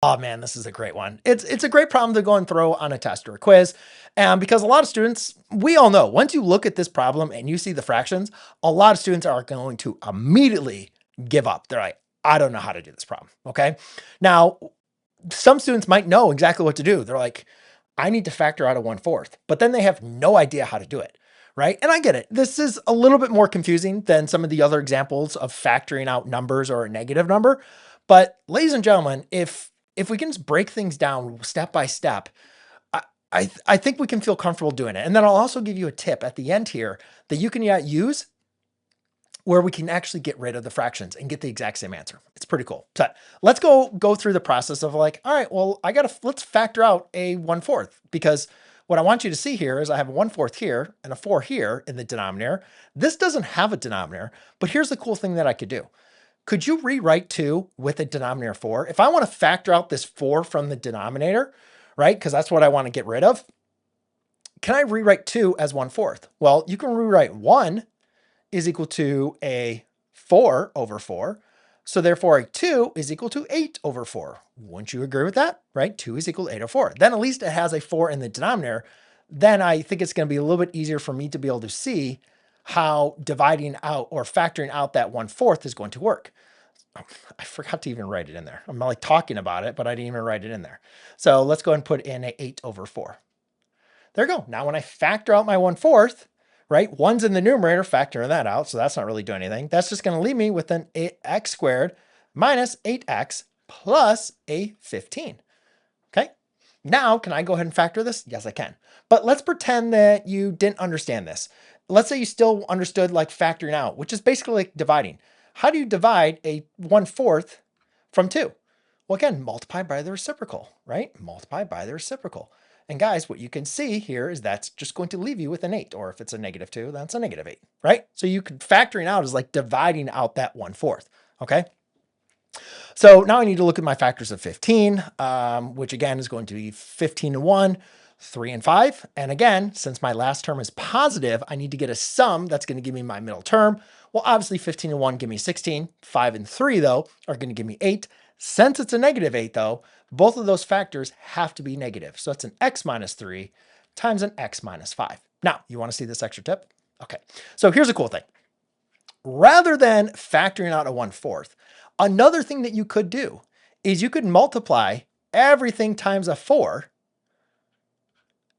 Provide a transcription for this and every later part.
Oh man, this is a great one. It's a great problem to go and throw on a test or a quiz. Because a lot of students, we all know, once you look at this problem and you see the fractions, a lot of students are going to immediately give up. They're like, I don't know how to do this problem. Okay. Now, some students might know exactly what to do. They're like, I need to factor out a 1/4, but then they have no idea how to do it. Right. And I get it. This is a little bit more confusing than some of the other examples of factoring out numbers or a negative number. But ladies and gentlemen, if we can just break things down step by step, I, I think we can feel comfortable doing it. And then I'll also give you a tip at the end here that you can use where we can actually get rid of the fractions and get the exact same answer. It's pretty cool. So let's go through the process of like, all right, well, let's factor out a 1/4, because what I want you to see here is I have a 1/4 here and a 4 here in the denominator. This doesn't have a denominator, but here's the cool thing that I could do. Could you rewrite 2 with a denominator 4? If I want to factor out this 4 from the denominator, right? Because that's what I want to get rid of. Can I rewrite 2 as 1/4? Well, you can rewrite 1 is equal to a 4 over 4. So therefore a 2 is equal to 8 over 4. Wouldn't you agree with that? Right? 2 is equal to 8 over 4. Then at least it has a 4 in the denominator. Then I think it's going to be a little bit easier for me to be able to see how dividing out or factoring out that 1/4 is going to work. I forgot to even write it in there. I'm like talking about it, but I didn't even write it in there. So let's go ahead and put in a 8 over 4. There you go. Now when I factor out my 1/4, right? 1's in the numerator, factoring that out. So that's not really doing anything. That's just going to leave me with an 8x squared minus 8x plus a 15. Okay. Now, can I go ahead and factor this? Yes, I can. But let's pretend that you didn't understand this. Let's say you still understood like factoring out, which is basically like dividing. How do you divide a 1/4 from 2? Well, again, multiply by the reciprocal, right? Multiply by the reciprocal. And guys, what you can see here is that's just going to leave you with an 8, or if it's a -2, that's a -8, right? So you could factoring out is like dividing out that 1/4, okay? So now I need to look at my factors of 15, which again is going to be 15 and 1, 3 and 5. And again, since my last term is positive, I need to get a sum that's going to give me my middle term. Well, obviously 15 and 1 give me 16. 5 and 3, though, are going to give me 8. Since it's a -8, though, both of those factors have to be negative. So it's an x minus 3 times an x minus 5. Now, you want to see this extra tip? Okay, so here's a cool thing. Rather than factoring out a 1/4, another thing that you could do is you could multiply everything times a 4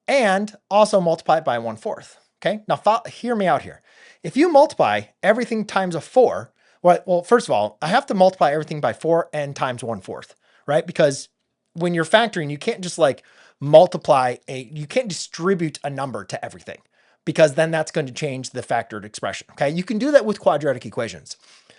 and also multiply it by 1/4. Okay, now hear me out here. If you multiply everything times a 4, well, first of all, I have to multiply everything by 4 and times 1/4, right? Because when you're factoring, you can't just like you can't distribute a number to everything, because then that's going to change the factored expression. Okay, you can do that with quadratic equations.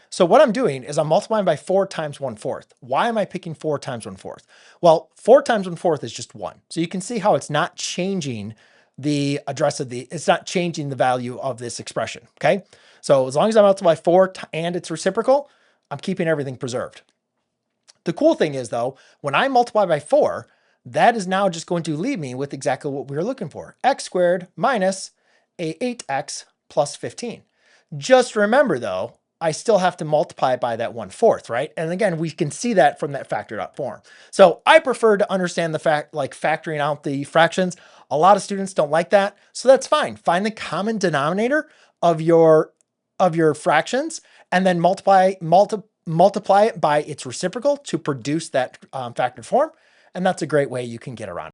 So what I'm doing is I'm multiplying by 4 times 1/4. Why am I picking 4 times 1/4? Well, 4 times 1/4 is just 1. So you can see how it's not changing the address of it's not changing the value of this expression. Okay, so as long as I multiply 4 and it's reciprocal, I'm keeping everything preserved. The cool thing is though, when I multiply by 4, that is now just going to leave me with exactly what we were looking for. X squared minus a 8x plus 15. Just remember though, I still have to multiply by that 1/4, right? And again, we can see that from that factored out form. So I prefer to understand the fact, like factoring out the fractions. A lot of students don't like that. So that's fine. Find the common denominator of your fractions and then multiply it by its reciprocal to produce that factored form. And that's a great way you can get around it.